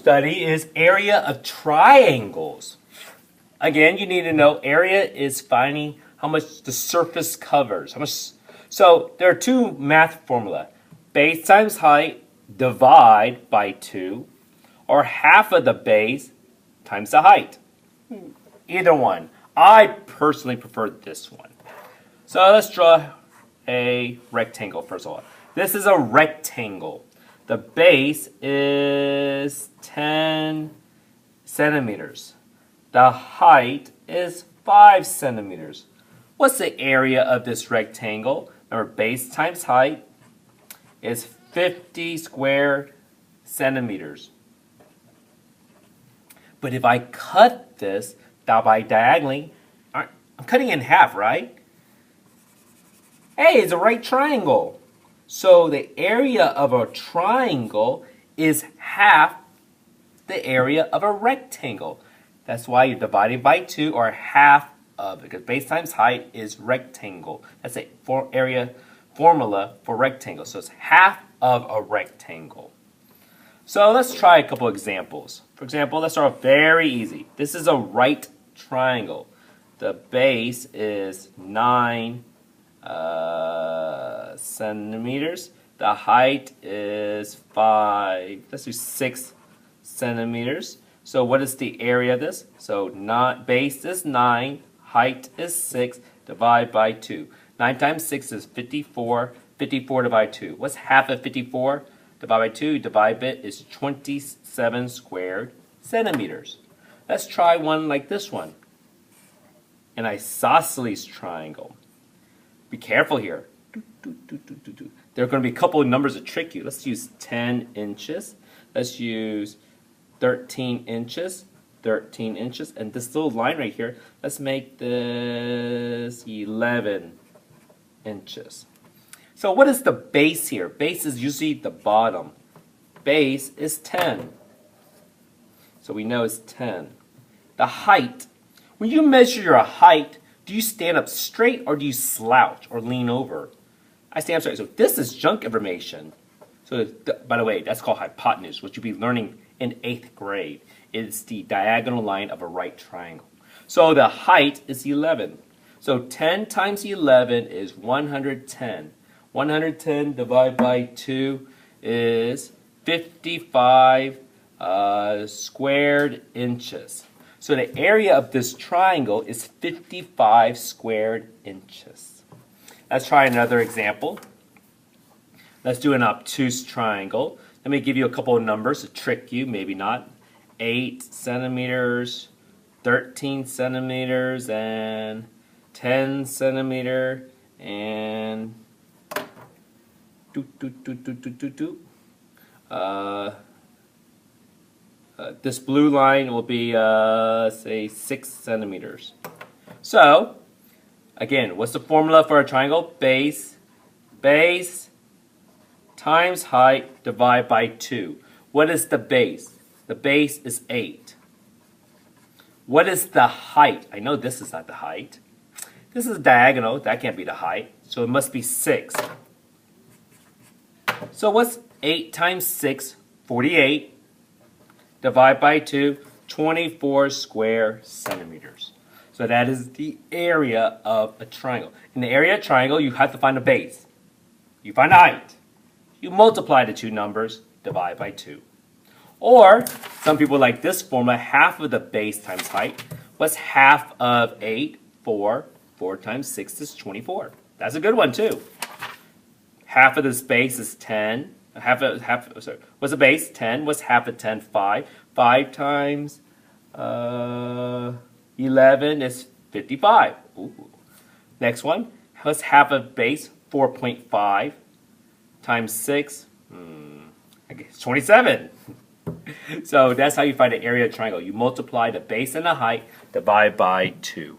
study is area of triangles. Again, you need to know area is finding how much the surface covers. So there are two math formula. Base times height divide by 2, or half of the base times the height. Either one. I personally prefer this one. So let's draw a rectangle first of all. This is a rectangle. The base is 10 centimeters. The height is 5 centimeters. What's the area of this rectangle? Remember, base times height is 50 square centimeters. But if I cut this by diagonally, I'm cutting it in half, right? Hey, it's a right triangle. So the area of a triangle is half the area of a rectangle. That's why you're dividing by 2, or half of it, because base times height is rectangle. That's a area formula for rectangle. So it's half of a rectangle. So let's try a couple examples. For example, let's start off very easy. This is a right triangle. The base is 9 centimeters. The height is 5. Let's do 6 centimeters. So what is the area of this? So base is 9, height is 6, divide by 2. 9 times 6 is 54. 54 divided by 2. What's half of 54? Divide by 2, divide by it is 27 squared centimeters. Let's try one like this one. An isosceles triangle. Be careful here. There are going to be a couple of numbers that trick you. Let's use 10 inches. Let's use 13 inches. 13 inches. And this little line right here, let's make this 11 inches. So what is the base here? Base is usually the bottom. Base is 10. So we know it's 10. The height. When you measure your height, do you stand up straight or do you slouch or lean over? I stand up straight. So this is junk information. So by the way, that's called hypotenuse, which you'll be learning in 8th grade. It's the diagonal line of a right triangle. So the height is 11. So 10 times 11 is 110. 110 divided by 2 is 55 squared inches. So the area of this triangle is 55 squared inches. Let's try another example. Let's do an obtuse triangle. Let me give you a couple of numbers to trick you, maybe not. 8 centimeters, 13 centimeters, and 10 centimeter, and this blue line will be, say, 6 centimeters. So, again, what's the formula for a triangle? Base times height divided by 2. What is the base? The base is 8. What is the height? I know this is not the height. This is diagonal. That can't be the height. So it must be 6. So what's 8 times 6? 48. Divide by 2, 24 square centimeters. So that is the area of a triangle. In the area of a triangle, you have to find a base. You find a height. You multiply the two numbers, divide by 2. Or, some people like this formula, half of the base times height. What's half of 8? 4. 4 times 6 is 24. That's a good one too. Half of this base is 10. What's the base? 10. What's half of 10? 5. 5 times 11 is 55. Ooh. Next one. What's half of base? 4.5 times 6. I guess 27. So that's how you find the area of a triangle. You multiply the base and the height, divide by 2.